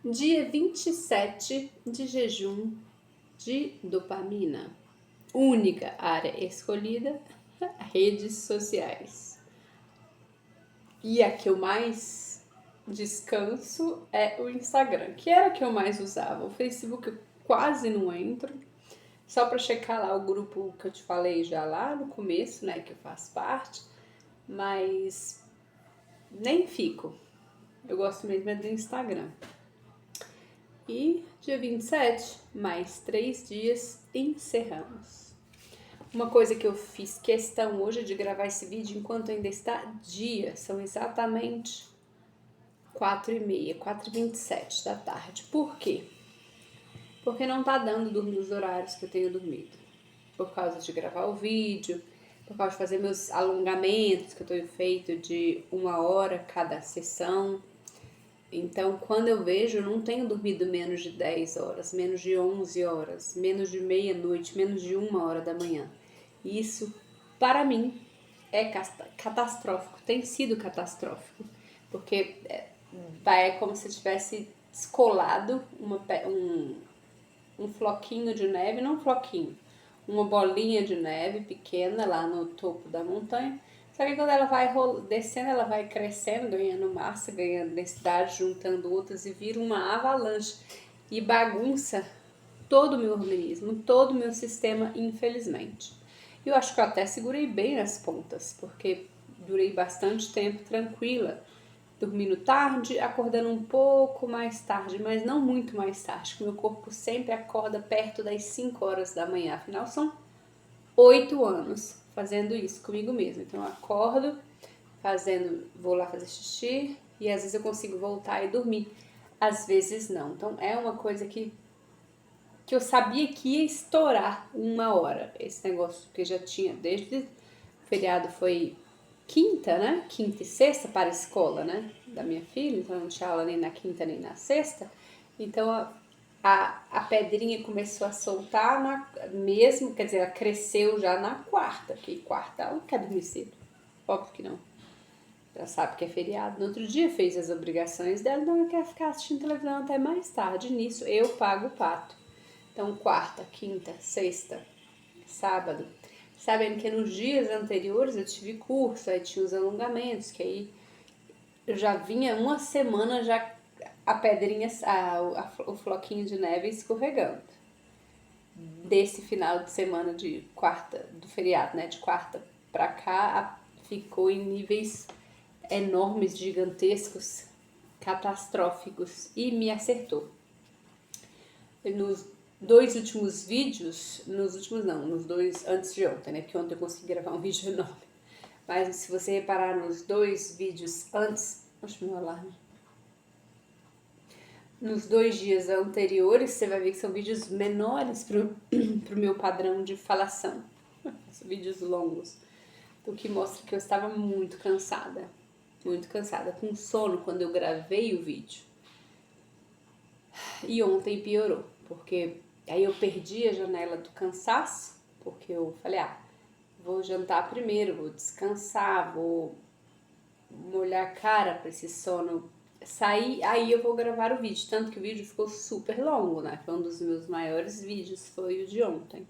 Dia 27 de jejum de dopamina. Única área escolhida, redes sociais. E a que eu mais descanso é o Instagram, que era a que eu mais usava. O Facebook eu quase não entro, só para checar lá o grupo que eu te falei já lá no começo, né, que eu faço parte, mas nem fico. Eu gosto mesmo é do Instagram. E dia 27, mais 3 dias, encerramos. Uma coisa que eu fiz questão hoje de gravar esse vídeo enquanto ainda está dia, são exatamente 4h30, 4h27 da tarde. Por quê? Porque não tá dando dormir os horários que eu tenho dormido. Por causa de gravar o vídeo, por causa de fazer meus alongamentos que eu tenho feito de 1 hora cada sessão. Então, quando eu vejo, eu não tenho dormido menos de 10 horas, menos de 11 horas, menos de meia-noite, menos de 1 hora da manhã. E isso, para mim, é catastrófico, tem sido catastrófico, porque é como se tivesse descolado um floquinho de neve, não um floquinho, uma bolinha de neve pequena lá no topo da montanha. Só que quando ela vai descendo, ela vai crescendo, ganhando massa, ganhando densidade, juntando outras e vira uma avalanche e bagunça todo o meu organismo, todo o meu sistema, infelizmente. Eu acho que eu até segurei bem nas pontas, porque durei bastante tempo tranquila, dormindo tarde, acordando um pouco mais tarde, mas não muito mais tarde, que meu corpo sempre acorda perto das 5 horas da manhã, afinal são 8 anos fazendo isso comigo mesma. Então eu acordo, vou lá fazer xixi e às vezes eu consigo voltar e dormir, às vezes não. Então é uma coisa que eu sabia que ia estourar 1 hora, esse negócio que já tinha desde o feriado foi quinta, né? Quinta e sexta para a escola, né? Da minha filha, então não tinha aula nem na quinta nem na sexta. Então a pedrinha começou a soltar mesmo, quer dizer, ela cresceu já na quarta, porque quarta ela não quer dormir cedo. Óbvio que não. Já sabe que é feriado. No outro dia fez as obrigações dela, então ela quer ficar assistindo televisão até mais tarde. Nisso eu pago o pato. Então, quarta, quinta, sexta, sábado. Sabendo que nos dias anteriores eu tive curso, aí tinha os alongamentos, que aí eu já vinha uma semana já a pedrinha, o floquinho de neve escorregando. Desse final de semana de quarta, do feriado, né? De quarta pra cá, ficou em níveis enormes, gigantescos, catastróficos e me acertou. Nos 2 últimos vídeos, nos 2 antes de ontem, né? Porque ontem eu consegui gravar um vídeo enorme. Mas se você reparar nos 2 vídeos antes, acho meu alarme. Nos 2 dias anteriores, você vai ver que são vídeos menores pro meu padrão de falação. São vídeos longos. O que mostra que eu estava muito cansada, com sono quando eu gravei o vídeo. E ontem piorou, porque aí eu perdi a janela do cansaço, porque eu falei, vou jantar primeiro, vou descansar, vou molhar a cara para esse sono sair, aí eu vou gravar o vídeo. Tanto que o vídeo ficou super longo, né? Foi um dos meus maiores vídeos, foi o de ontem.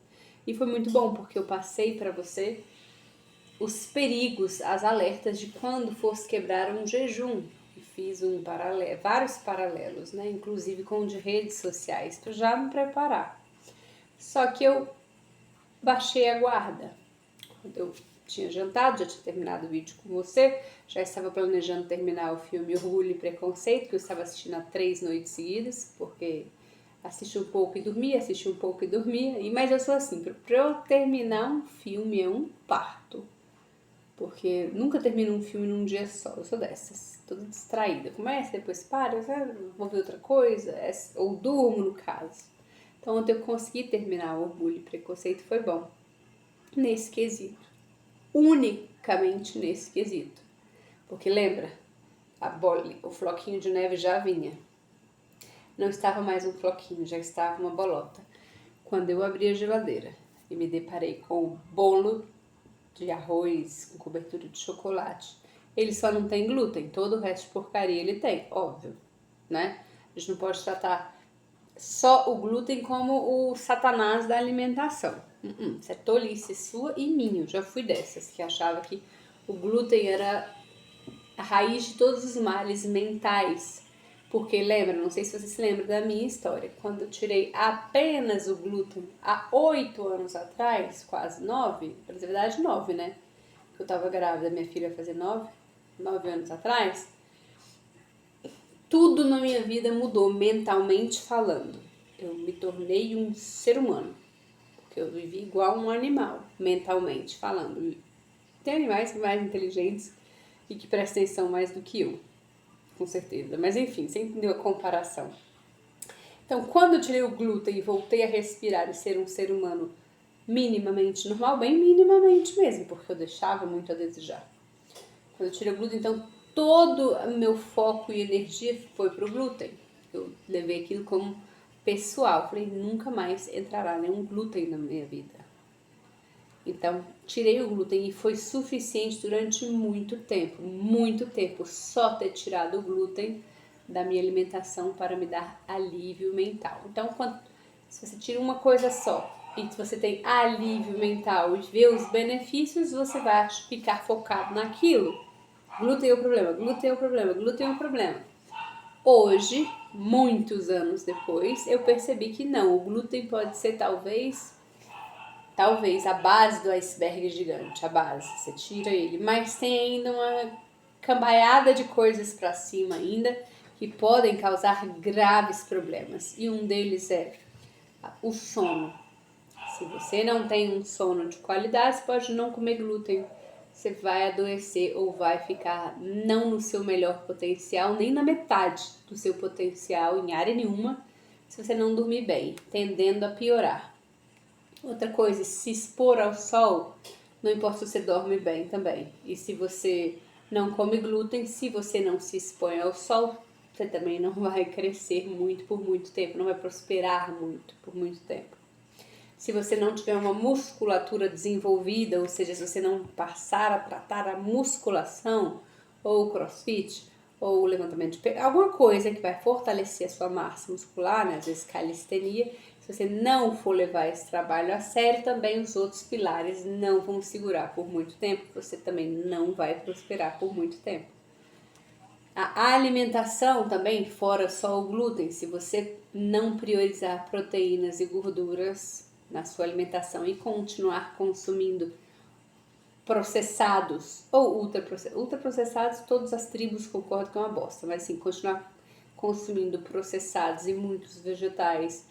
E foi muito bom, porque eu passei para você os perigos, as alertas de quando fosse quebrar um jejum. E fiz vários paralelos, né? Inclusive com o de redes sociais, para já me preparar. Só que eu baixei a guarda. Quando eu tinha jantado, já tinha terminado o vídeo com você, já estava planejando terminar o filme Orgulho e Preconceito, que eu estava assistindo há 3 noites seguidas, porque assisti um pouco e dormia, assisti um pouco e dormia. Mas eu sou assim, para eu terminar um filme é um parto. Porque nunca termino um filme num dia só, eu sou dessas, toda distraída. Começa, depois para, vou ver outra coisa, ou durmo no caso. Então ontem eu consegui terminar o Orgulho e Preconceito, foi bom. Nesse quesito. Unicamente nesse quesito. Porque lembra, o floquinho de neve já vinha. Não estava mais um floquinho, já estava uma bolota. Quando eu abri a geladeira e me deparei com o bolo de arroz com cobertura de chocolate. Ele só não tem glúten, todo o resto de porcaria ele tem, óbvio, né? A gente não pode tratar só o glúten como o satanás da alimentação. Isso é tolice sua e minha. Eu já fui dessas que achava que o glúten era a raiz de todos os males mentais. Porque lembra, não sei se você se lembra da minha história, quando eu tirei apenas o glúten há 8 anos atrás, quase 9, na verdade 9, né? Eu tava grávida, minha filha ia fazer 9 anos atrás, tudo na minha vida mudou mentalmente falando. Eu me tornei um ser humano, porque eu vivi igual um animal, mentalmente falando. Tem animais mais inteligentes e que prestam atenção mais do que eu, com certeza. Mas enfim, você entendeu a comparação. Então, quando eu tirei o glúten e voltei a respirar e ser um ser humano minimamente normal, bem minimamente mesmo, porque eu deixava muito a desejar. Quando eu tirei o glúten, então todo o meu foco e energia foi pro glúten. Eu levei aquilo como pessoal. Falei, nunca mais entrará nenhum glúten na minha vida. Então, tirei o glúten e foi suficiente durante muito tempo, só ter tirado o glúten da minha alimentação para me dar alívio mental. Então, se você tira uma coisa só e se você tem alívio mental e vê os benefícios, você vai ficar focado naquilo. Glúten é o problema, glúten é o problema, glúten é o problema. Hoje, muitos anos depois, eu percebi que não, o glúten pode ser talvez a base do iceberg gigante, a base, você tira ele, mas tem ainda uma cambaiada de coisas para cima ainda que podem causar graves problemas, e um deles é o sono. Se você não tem um sono de qualidade, você pode não comer glúten, você vai adoecer ou vai ficar não no seu melhor potencial, nem na metade do seu potencial em área nenhuma, se você não dormir bem, tendendo a piorar. Outra coisa, se expor ao sol, não importa se você dorme bem também. E se você não come glúten, se você não se expõe ao sol, você também não vai crescer muito por muito tempo, não vai prosperar muito por muito tempo. Se você não tiver uma musculatura desenvolvida, ou seja, se você não passar a tratar a musculação, ou o crossfit, ou o levantamento de peso, alguma coisa que vai fortalecer a sua massa muscular, né? Às vezes calistenia, se você não for levar esse trabalho a sério, também os outros pilares não vão segurar por muito tempo, você também não vai prosperar por muito tempo. A alimentação também, fora só o glúten, se você não priorizar proteínas e gorduras na sua alimentação e continuar consumindo processados ou ultraprocessados, todas as tribos concordam que é uma bosta, mas assim, continuar consumindo processados e muitos vegetais,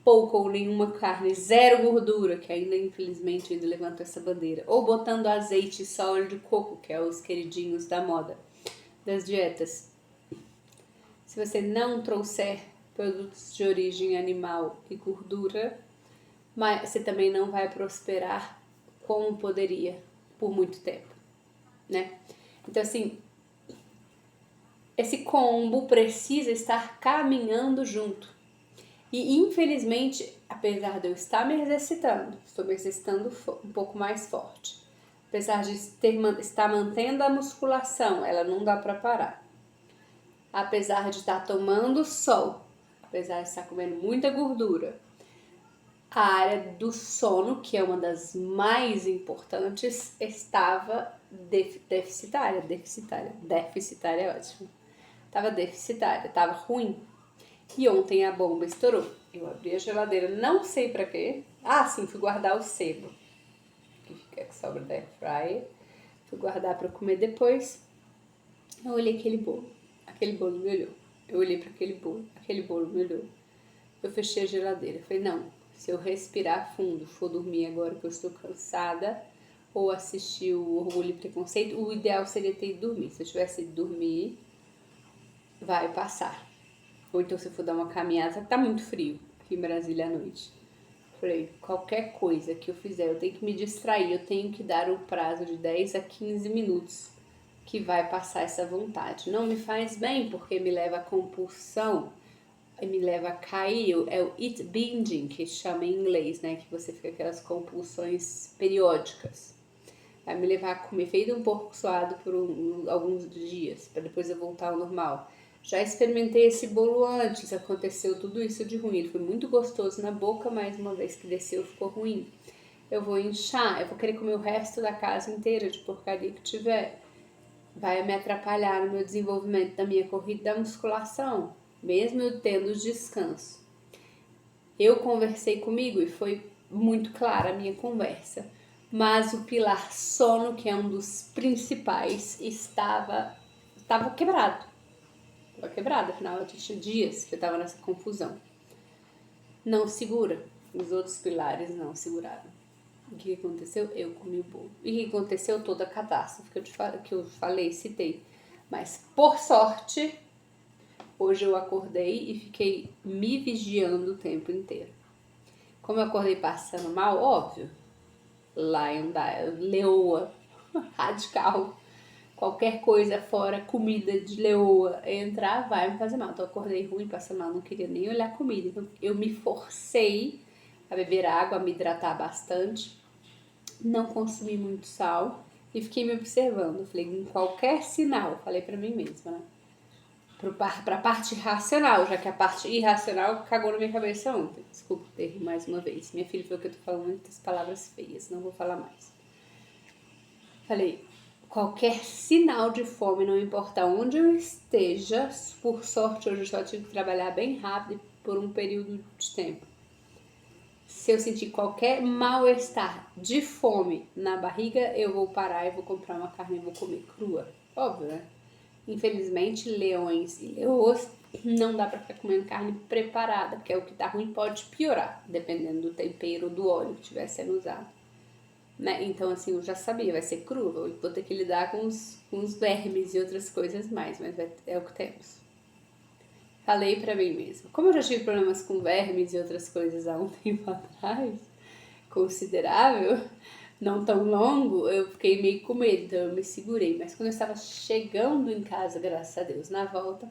pouca ou nenhuma carne, zero gordura, que ainda infelizmente ainda levanta essa bandeira, ou botando azeite e só óleo de coco, que é os queridinhos da moda das dietas. Se você não trouxer produtos de origem animal e gordura, mas você também não vai prosperar como poderia por muito tempo, né? Então, assim, esse combo precisa estar caminhando junto. E, infelizmente, apesar de eu estar me exercitando, estou me exercitando um pouco mais forte. Apesar de estar mantendo a musculação, ela não dá para parar. Apesar de estar tomando sol, apesar de estar comendo muita gordura, a área do sono, que é uma das mais importantes, estava deficitária é ótimo. Estava deficitária, estava ruim. E ontem a bomba estourou. Eu abri a geladeira, não sei pra quê. Ah, sim, fui guardar o sebo, que sobra da airfryer. Fui guardar pra comer depois. Eu olhei aquele bolo me olhou. Eu olhei para aquele bolo me olhou. Eu fechei a geladeira, falei, não, se eu respirar fundo, for dormir agora que eu estou cansada, ou assistir o Orgulho e Preconceito, o ideal seria ter ido dormir. Se eu tivesse ido dormir, vai passar. Ou então se eu for dar uma caminhada, tá muito frio aqui em Brasília à noite. Falei, qualquer coisa que eu fizer, eu tenho que me distrair, eu tenho que dar um prazo de 10 a 15 minutos que vai passar essa vontade. Não me faz bem porque me leva a compulsão, me leva a cair, é o eat binging, que chama em inglês, né? Que você fica aquelas compulsões periódicas. Vai me levar a comer feito um porco suado por alguns dias, para depois eu voltar ao normal. Já experimentei esse bolo antes, aconteceu tudo isso de ruim. Ele foi muito gostoso na boca, mas uma vez que desceu ficou ruim. Eu vou inchar, eu vou querer comer o resto da casa inteira de porcaria que tiver. Vai me atrapalhar no meu desenvolvimento da minha corrida da musculação, mesmo eu tendo descanso. Eu conversei comigo e foi muito clara a minha conversa, mas o pilar sono, que é um dos principais, estava quebrado. Estava quebrado, afinal eu tinha dias que eu estava nessa confusão. Não segura, os outros pilares não seguraram. O que aconteceu? Eu comi o bolo. E o que aconteceu? Toda a catástrofe que eu falei, citei. Mas, por sorte, hoje eu acordei e fiquei me vigiando o tempo inteiro. Como eu acordei passando mal, óbvio, leoa, radical, qualquer coisa fora comida de leoa entrar vai me fazer mal. Então eu acordei ruim, passando mal, não queria nem olhar comida. Então eu me forcei a beber água, a me hidratar bastante, não consumi muito sal e fiquei me observando. Falei, em qualquer sinal, falei pra mim mesma, né? Pra parte racional, já que a parte irracional cagou na minha cabeça ontem. Desculpa ter mais uma vez. Minha filha falou que eu tô falando muitas palavras feias, não vou falar mais. Falei, qualquer sinal de fome, não importa onde eu esteja, por sorte hoje eu só tive que trabalhar bem rápido por um período de tempo. Se eu sentir qualquer mal-estar de fome na barriga, eu vou parar e vou comprar uma carne e vou comer crua. Óbvio, né? Infelizmente, leões e leoas não dá pra ficar comendo carne preparada, porque é o que tá ruim pode piorar, dependendo do tempero ou do óleo que estiver sendo usado. Né? Então, assim, eu já sabia, vai ser cru, vou ter que lidar com os vermes e outras coisas mais, mas é o que temos. Falei pra mim mesma. Como eu já tive problemas com vermes e outras coisas há um tempo atrás, considerável, não tão longo, eu fiquei meio com medo, então eu me segurei. Mas quando eu estava chegando em casa, graças a Deus, na volta,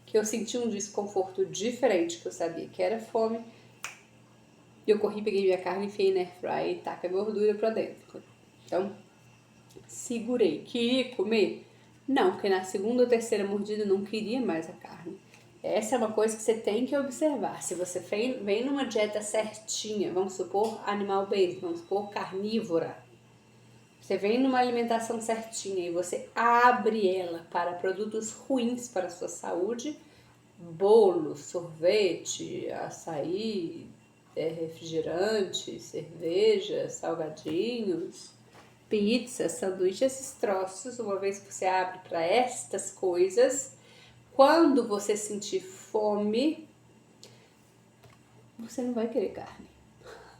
que eu senti um desconforto diferente, que eu sabia que era fome, eu corri, peguei minha carne, enfiei na airfryer e taca a gordura pra dentro. Então, segurei. Queria comer? Não, porque na segunda ou terceira mordida eu não queria mais a carne. Essa é uma coisa que você tem que observar. Se você vem numa dieta certinha, vamos supor animal-based, vamos supor carnívora, você vem numa alimentação certinha e você abre ela para produtos ruins para a sua saúde, bolo, sorvete, açaí, refrigerante, cerveja, salgadinhos, pizza, sanduíche, esses troços, uma vez que você abre para estas coisas, quando você sentir fome, você não vai querer carne.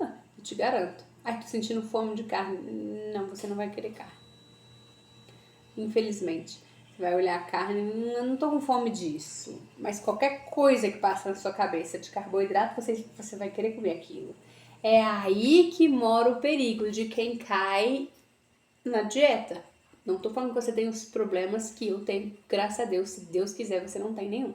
Eu te garanto. Ai, tô sentindo fome de carne. Não, você não vai querer carne. Infelizmente. Você vai olhar a carne, eu não tô com fome disso. Mas qualquer coisa que passa na sua cabeça de carboidrato, você vai querer comer aquilo. É aí que mora o perigo de quem cai na dieta. Não tô falando que você tem os problemas que eu tenho, graças a Deus. Se Deus quiser, você não tem nenhum.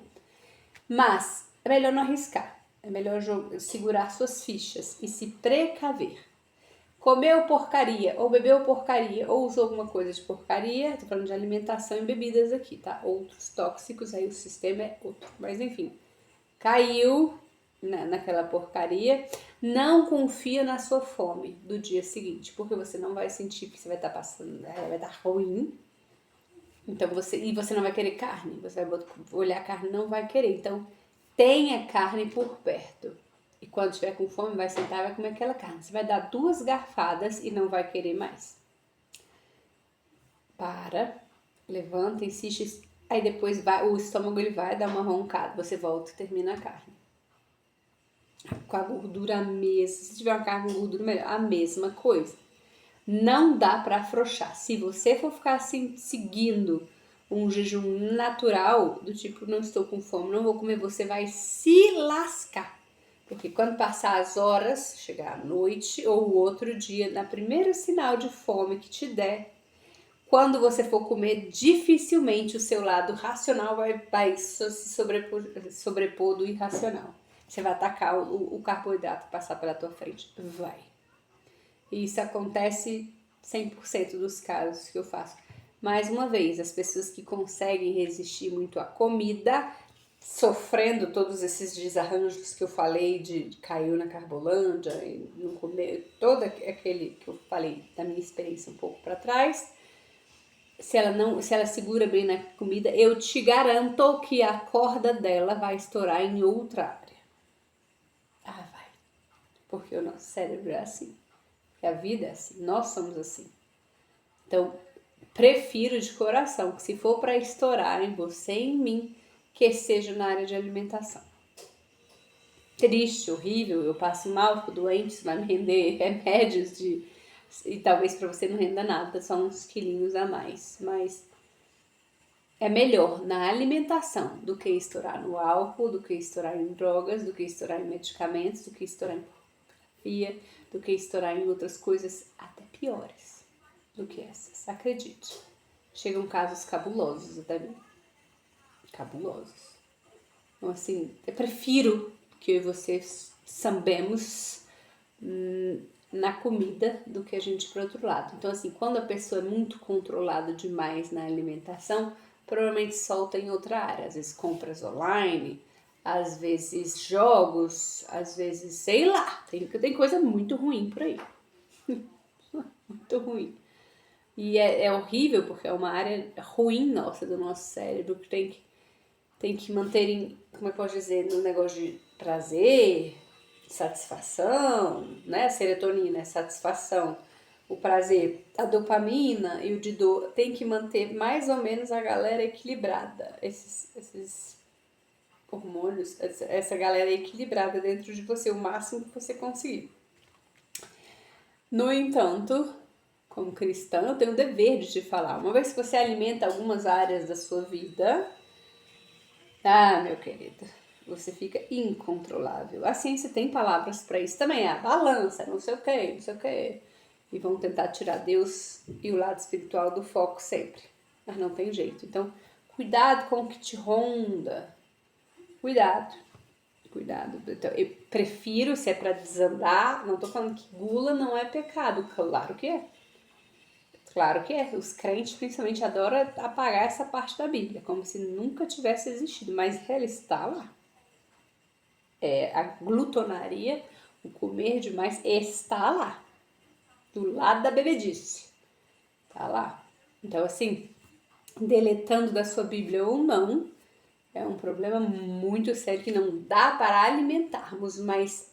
Mas é melhor não arriscar. É melhor segurar suas fichas e se precaver. Comeu porcaria, ou bebeu porcaria, ou usou alguma coisa de porcaria, tô falando de alimentação e bebidas aqui, tá? Outros tóxicos, aí o sistema é outro. Mas enfim, caiu naquela porcaria, não confia na sua fome do dia seguinte, porque você não vai sentir que você vai estar passando, vai estar ruim. Então você não vai querer carne, você vai olhar a carne, não vai querer. Então tenha carne por perto. E quando estiver com fome, vai sentar e vai comer aquela carne. Você vai dar 2 garfadas e não vai querer mais. Para, levanta, insiste. Aí depois o estômago ele vai dar uma roncada. Você volta e termina a carne. Com a gordura mesma. Se tiver uma carne com gordura melhor, a mesma coisa. Não dá para afrouxar. Se você for ficar assim, seguindo um jejum natural, do tipo, não estou com fome, não vou comer, você vai se lascar. Porque quando passar as horas, chegar à noite ou o outro dia, na primeiro sinal de fome que te der, quando você for comer, dificilmente o seu lado racional vai se sobrepor do irracional. Você vai atacar o carboidrato passar pela tua frente. Vai. E isso acontece 100% dos casos que eu faço. Mais uma vez, as pessoas que conseguem resistir muito à comida, sofrendo todos esses desarranjos que eu falei de caiu na Carbolândia e não comer, todo aquele que eu falei da minha experiência um pouco para trás, se ela segura bem na comida, eu te garanto que a corda dela vai estourar em outra área. Ah, vai. Porque o nosso cérebro é assim. A vida é assim. Nós somos assim. Então, prefiro de coração que se for para estourar em você e em mim, que seja na área de alimentação. Triste, horrível, eu passo mal, fico doente, isso vai me render remédios e talvez para você não renda nada, só uns quilinhos a mais. Mas é melhor na alimentação do que estourar no álcool, do que estourar em drogas, do que estourar em medicamentos, do que estourar em pornografia, do que estourar em outras coisas até piores do que essas. Acredite. Chegam casos cabulosos até mim. Cabulosos. Então, assim, eu prefiro que eu e você sambemos na comida do que a gente para outro lado. Então, assim, quando a pessoa é muito controlada demais na alimentação, provavelmente solta em outra área. Às vezes compras online, às vezes jogos, às vezes, sei lá, tem coisa muito ruim por aí. Muito ruim. E é horrível porque é uma área ruim nossa, do nosso cérebro, que tem que manter em, como eu posso dizer, no negócio de prazer, satisfação, né? A serotonina é satisfação, o prazer, a dopamina e o de dor, tem que manter mais ou menos a galera equilibrada, esses hormônios, essa galera equilibrada dentro de você, o máximo que você conseguir. No entanto, como cristã, eu tenho o dever de te falar, uma vez que você alimenta algumas áreas da sua vida, meu querido, você fica incontrolável. A ciência tem palavras para isso também, a balança, não sei o que, não sei o que. E vão tentar tirar Deus e o lado espiritual do foco sempre. Mas não tem jeito. Então, cuidado com o que te ronda. Cuidado. Então, eu prefiro, se é para desandar, não tô falando que gula não é pecado. Claro que é. Claro que é. Os crentes, principalmente, adoram apagar essa parte da Bíblia, como se nunca tivesse existido. Mas ela está lá. A glutonaria, o comer demais, está lá. Do lado da bebedice. Tá lá. Então, assim, deletando da sua Bíblia ou não, é um problema muito sério que não dá para alimentarmos, mas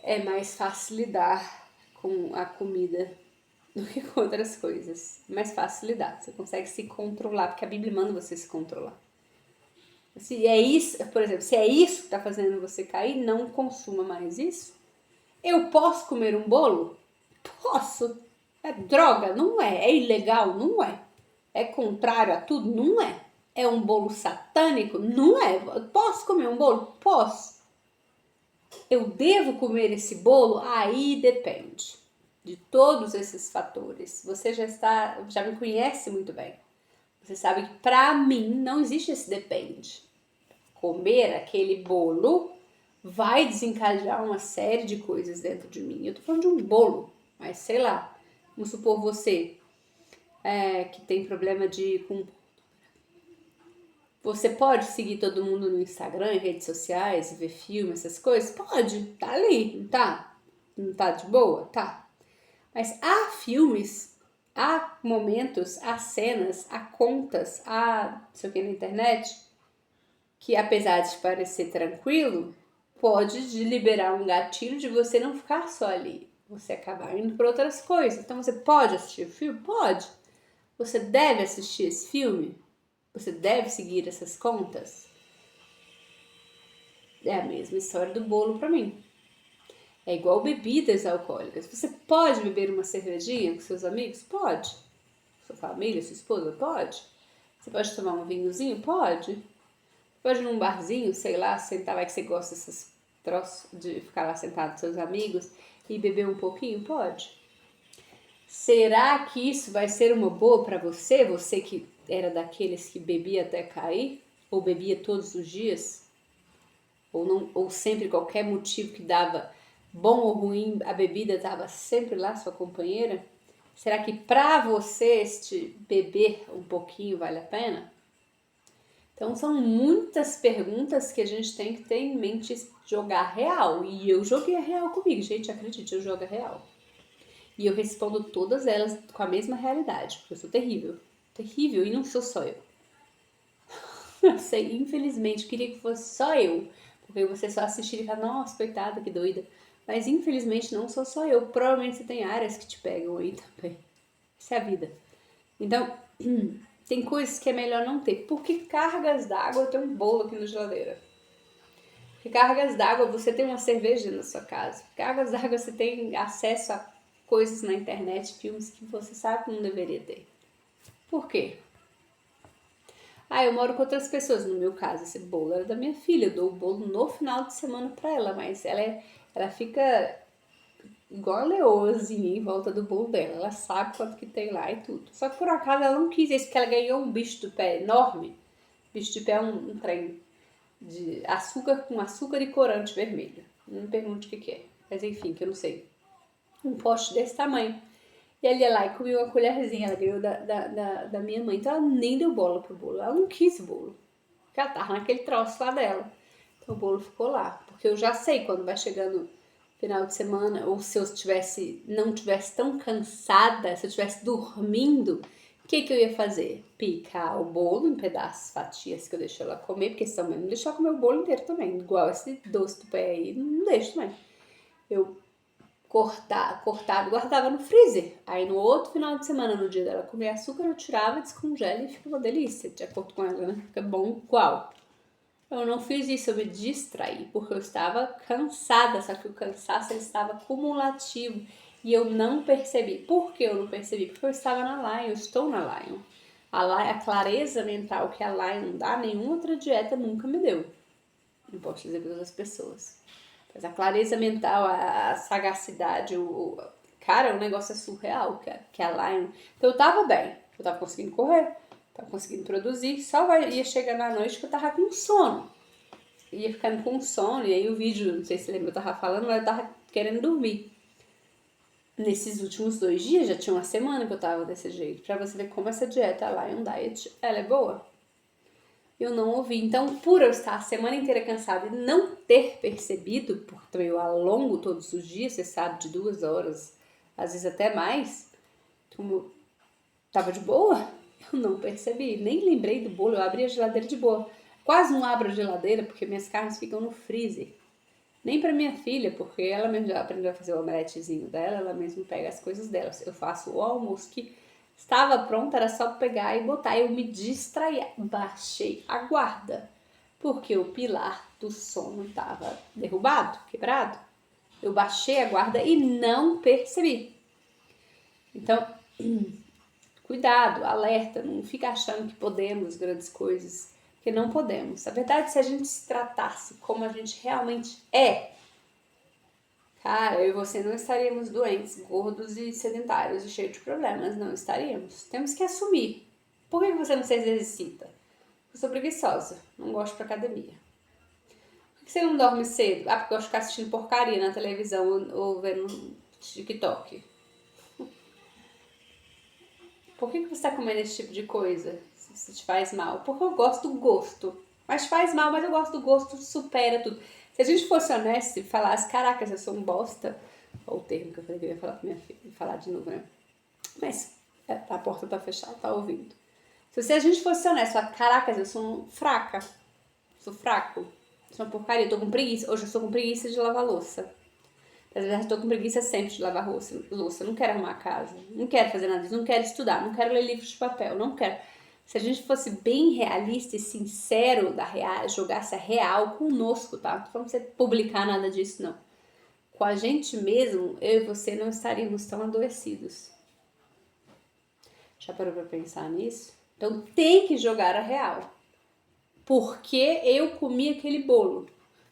é mais fácil lidar com a comida do que com outras coisas. É mais fácil lidar. Você consegue se controlar, porque a Bíblia manda você se controlar. Se é isso, por exemplo, se é isso que está fazendo você cair, não consuma mais isso. Eu posso comer um bolo? Posso. É droga? Não é. É ilegal? Não é. É contrário a tudo? Não é. É um bolo satânico? Não é. Posso comer um bolo? Posso. Eu devo comer esse bolo? Aí depende de todos esses fatores. Você já me conhece muito bem. Você sabe que pra mim não existe esse depende. Comer aquele bolo vai desencadear uma série de coisas dentro de mim. Eu tô falando de um bolo, mas sei lá, vamos supor você que tem problema Você pode seguir todo mundo no Instagram, em redes sociais, ver filme, essas coisas? Pode, tá ali, não tá? Não tá de boa? Tá. Mas há filmes, há momentos, há cenas, há contas, há não sei o que na internet, que apesar de parecer tranquilo, pode liberar um gatilho de você não ficar só ali. Você acabar indo para outras coisas. Então você pode assistir o filme? Pode. Você deve assistir esse filme? Você deve seguir essas contas? É a mesma história do bolo para mim. É igual bebidas alcoólicas. Você pode beber uma cervejinha com seus amigos? Pode. Sua família, sua esposa? Pode. Você pode tomar um vinhozinho? Pode. Pode ir num barzinho, sei lá, sentar, vai que você gosta desses troços de ficar lá sentado com seus amigos e beber um pouquinho? Pode. Será que isso vai ser uma boa para você? Você que era daqueles que bebia até cair? Ou bebia todos os dias? Ou sempre qualquer motivo que dava bom ou ruim, a bebida estava sempre lá, sua companheira? Será que para você este beber um pouquinho vale a pena? Então são muitas perguntas que a gente tem que ter em mente jogar real. E eu joguei a real comigo, gente, acredite, eu jogo a real. E eu respondo todas elas com a mesma realidade, porque eu sou terrível. Terrível, e não sou só eu. Eu sei, infelizmente, queria que fosse só eu. Porque você só assistir e falar, nossa, coitada, que doida. Mas infelizmente não sou só eu. Provavelmente você tem áreas que te pegam aí também. Isso é a vida. Então, tem coisas que é melhor não ter. Por que cargas d'água eu tenho um bolo aqui na geladeira? Porque cargas d'água você tem uma cerveja na sua casa. Cargas d'água você tem acesso a coisas na internet, filmes que você sabe que não deveria ter. Por quê? Eu moro com outras pessoas. No meu caso, esse bolo era da minha filha. Eu dou o bolo no final de semana pra ela, mas ela fica igual a leoazinha em volta do bolo dela. Ela sabe quanto que tem lá e tudo. Só que por acaso ela não quis isso, porque ela ganhou um bicho do pé enorme. Bicho de pé é um trem de açúcar com açúcar e corante vermelho. Não me pergunte o que é. Mas enfim, que eu não sei. Um poste desse tamanho. E ela ia lá e comia uma colherzinha, ela ganhou da minha mãe. Então ela nem deu bola pro bolo, ela não quis o bolo. Porque ela tava naquele troço lá dela. Então o bolo ficou lá. Porque eu já sei quando vai chegando final de semana, ou se eu não tivesse tão cansada, se eu estivesse dormindo, o que eu ia fazer? Picar o bolo em pedaços, fatias que eu deixo ela comer, porque senão não deixar comer o bolo inteiro também. Igual esse doce do pé aí, não deixo também. Eu cortado, guardava no freezer. Aí no outro final de semana, no dia dela comer açúcar, eu tirava, descongela e fica uma delícia, de acordo com ela, né? Fica bom igual. Eu não fiz isso, eu me distraí, porque eu estava cansada, só que o cansaço ele estava cumulativo e eu não percebi. Por que eu não percebi? Porque eu estava na Lion, eu estou na Lion. A clareza mental que a Lion dá, nenhuma outra dieta nunca me deu. Não posso dizer para outras pessoas. Mas a clareza mental, a sagacidade, cara, o negócio é surreal, que a Lion... Então eu tava bem, eu tava conseguindo correr, tava conseguindo produzir, ia chegando à noite que eu tava com sono. Ia ficando com sono, e aí o vídeo, não sei se lembra, eu tava falando, mas eu tava querendo dormir. Nesses últimos 2 dias, já tinha uma semana que eu tava desse jeito, pra você ver como essa dieta, a Lion Diet, ela é boa. Eu não ouvi. Então, por eu estar a semana inteira cansada e não ter percebido, porque também eu alongo todos os dias, você sabe, de 2 horas, às vezes até mais, como tava de boa, eu não percebi. Nem lembrei do bolo, eu abri a geladeira de boa. Quase não abro a geladeira, porque minhas carnes ficam no freezer. Nem para minha filha, porque ela mesmo já aprendeu a fazer o omeletezinho dela, ela mesmo pega as coisas dela. Eu faço o almoço que estava pronto, era só pegar e botar. Eu me distraí, baixei a guarda, porque o pilar do sono estava derrubado, quebrado. Eu baixei a guarda e não percebi. Então, cuidado, alerta, não fica achando que podemos grandes coisas, porque não podemos. Na verdade, se a gente se tratasse como a gente realmente é, cara, eu e você não estaríamos doentes, gordos e sedentários e cheios de problemas. Não estaríamos. Temos que assumir. Por que você não se exercita? Eu sou preguiçosa. Não gosto de ir pra academia. Por que você não dorme cedo? Porque eu gosto de ficar assistindo porcaria na televisão ou vendo TikTok. Por que você está comendo esse tipo de coisa? Se te faz mal? Porque eu gosto do gosto. Mas faz mal, mas eu gosto do gosto, supera tudo. Se a gente fosse honesto e falasse, caracas, eu sou um bosta, ou o termo que eu falei que eu ia falar pra minha filha, falar de novo, né? Mas a porta tá fechada, tá ouvindo. Se a gente fosse honesto, falar, caracas, eu sou fraca, sou fraco, sou uma porcaria, eu tô com preguiça. Hoje eu estou com preguiça de lavar louça. Na verdade, eu tô com preguiça sempre de lavar louça, não quero arrumar a casa, não quero fazer nada disso, não quero estudar, não quero ler livros de papel, não quero. Se a gente fosse bem realista e sincero jogasse a real conosco, tá? Não tô falando pra você publicar nada disso, não. Com a gente mesmo, eu e você não estaríamos tão adoecidos. Já parou pra pensar nisso? Então tem que jogar a real. Por que eu comi aquele bolo?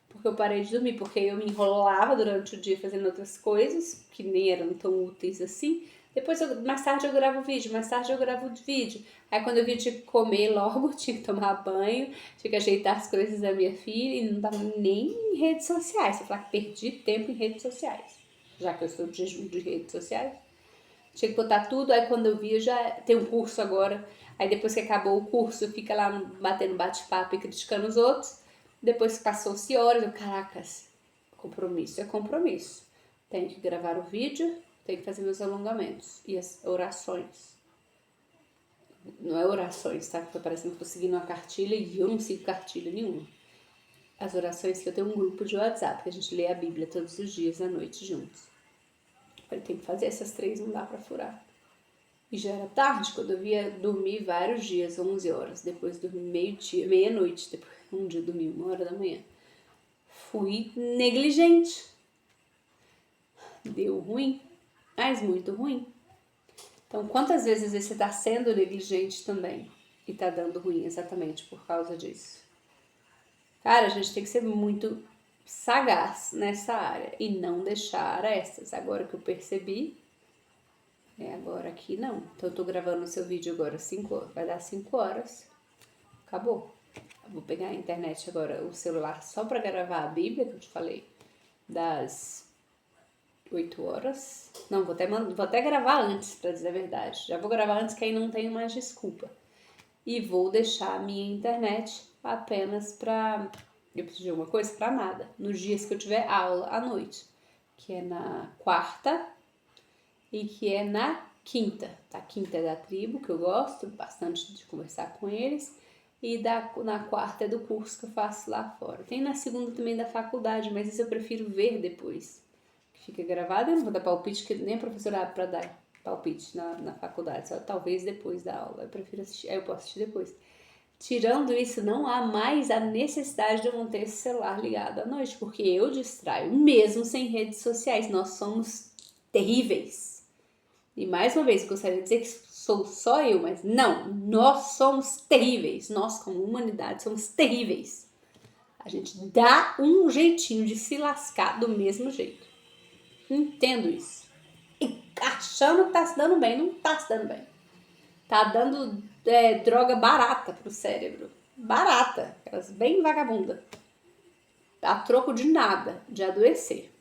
Porque eu parei de dormir, porque eu me enrolava durante o dia fazendo outras coisas, que nem eram tão úteis assim. Depois, mais tarde eu gravo o vídeo, mais tarde eu gravo o vídeo. Aí quando eu vi, tinha que comer logo, tinha que tomar banho, tinha que ajeitar as coisas da minha filha e não tava nem em redes sociais. Você fala que perdi tempo em redes sociais, já que eu estou de jejum de redes sociais. Tinha que botar tudo, aí quando eu via já tem um curso agora. Aí depois que acabou o curso, fica lá batendo bate-papo e criticando os outros. Depois que passou-se horas, eu, caracas, compromisso é compromisso. Tenho que gravar o vídeo, tenho que fazer meus alongamentos e as orações. Não é orações, tá? Porque parecendo que eu tô seguindo uma cartilha e eu não sigo cartilha nenhuma. As orações que eu tenho um grupo de WhatsApp, que a gente lê a Bíblia todos os dias à noite juntos. Eu tenho que fazer essas 3, não dá pra furar. E já era tarde, quando eu via dormir vários dias, 11 horas. Depois dormi meia-noite, depois um dia dormi 1h da manhã. Fui negligente. Deu ruim, mas muito ruim. Então, quantas vezes você está sendo negligente também e está dando ruim exatamente por causa disso? Cara, a gente tem que ser muito sagaz nessa área e não deixar arestas. Agora que eu percebi, agora aqui não. Então, eu tô gravando o seu vídeo agora 5 horas, vai dar 5 horas, acabou. Eu vou pegar a internet agora, o celular, só para gravar a Bíblia, que eu te falei, das 8 horas. Não, vou até gravar antes, pra dizer a verdade. Já vou gravar antes, que aí não tenho mais desculpa. E vou deixar a minha internet apenas pra... Eu preciso de alguma coisa? Pra nada. Nos dias que eu tiver aula à noite. Que é na quarta e que é na quinta. A quinta é da tribo, que eu gosto bastante de conversar com eles. E na quarta é do curso que eu faço lá fora. Tem na segunda também da faculdade, mas isso eu prefiro ver depois. Fica gravado, eu não vou dar palpite, que nem a professora abre pra dar palpite na faculdade, só talvez depois da aula. Eu prefiro assistir, aí eu posso assistir depois. Tirando isso, não há mais a necessidade de eu manter esse celular ligado à noite, porque eu distraio, mesmo sem redes sociais. Nós somos terríveis. E mais uma vez, eu gostaria de dizer que sou só eu, mas não, nós somos terríveis. Nós, como humanidade, somos terríveis. A gente dá um jeitinho de se lascar do mesmo jeito. Entendo isso. E achando que tá se dando bem, não tá se dando bem. Tá dando droga barata pro cérebro. Barata. Aquelas bem vagabunda. A troco de nada, de adoecer.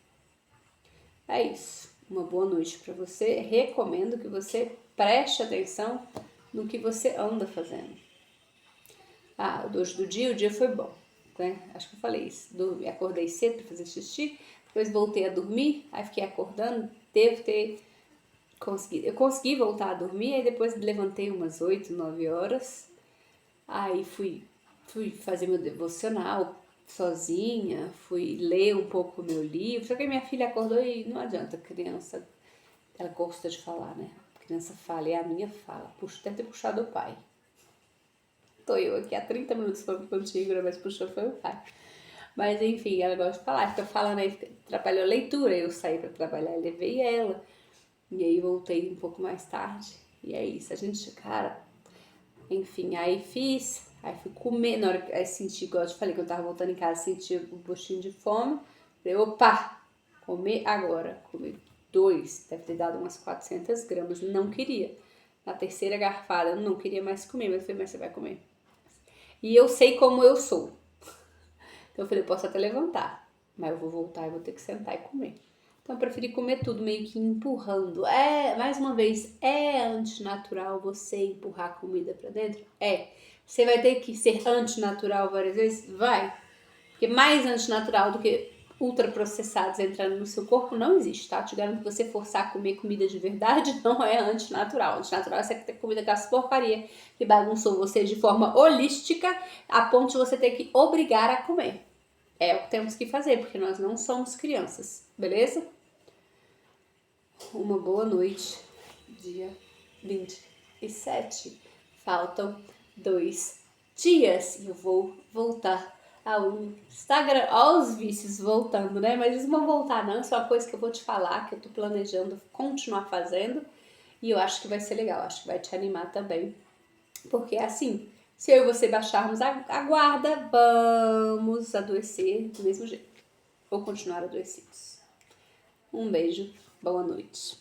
É isso. Uma boa noite para você. Recomendo que você preste atenção no que você anda fazendo. Hoje o dia foi bom. Né? Acho que eu falei isso. Acordei cedo para fazer xixi. Depois voltei a dormir, aí fiquei acordando, devo ter conseguido. Eu consegui voltar a dormir, aí depois levantei umas 8, 9 horas. Aí fui fazer meu devocional sozinha, fui ler um pouco o meu livro. Só que minha filha acordou e não adianta, criança, ela gosta de falar, né? A criança fala, é a minha fala. Deve ter puxado o pai. Tô eu aqui há 30 minutos falando contigo, mas puxou foi o pai. Mas enfim, ela gosta de falar, fica falando aí, atrapalhou a leitura, eu saí pra trabalhar e levei ela. E aí voltei um pouco mais tarde. E é isso, a gente, cara, enfim, aí fui comer, na hora que aí senti, igual eu te falei, que eu tava voltando em casa, senti um postinho de fome. Falei, opa, comer agora. Comi 2, deve ter dado umas 400 gramas, não queria. Na terceira garfada, eu não queria mais comer, mas eu falei, mas você vai comer. E eu sei como eu sou. Então eu falei, eu posso até levantar, mas eu vou voltar e vou ter que sentar e comer. Então eu preferi comer tudo meio que empurrando. Mais uma vez, é antinatural você empurrar a comida pra dentro? Você vai ter que ser antinatural várias vezes? Vai. Porque mais antinatural do que ultraprocessados entrando no seu corpo não existe, tá? Te garanto que você forçar a comer comida de verdade não é antinatural. Antinatural é você ter comida com as porcaria que bagunçou você de forma holística a ponto de você ter que obrigar a comer. É o que temos que fazer, porque nós não somos crianças, beleza? Uma boa noite, dia 27. Faltam 2 dias e eu vou voltar ao Instagram, aos vícios voltando, né? Mas eles vão voltar não, isso é uma coisa que eu vou te falar, que eu tô planejando continuar fazendo e eu acho que vai ser legal, acho que vai te animar também. Porque assim, se eu e você baixarmos a guarda, vamos adoecer do mesmo jeito. Ou continuar adoecidos. Um beijo, boa noite.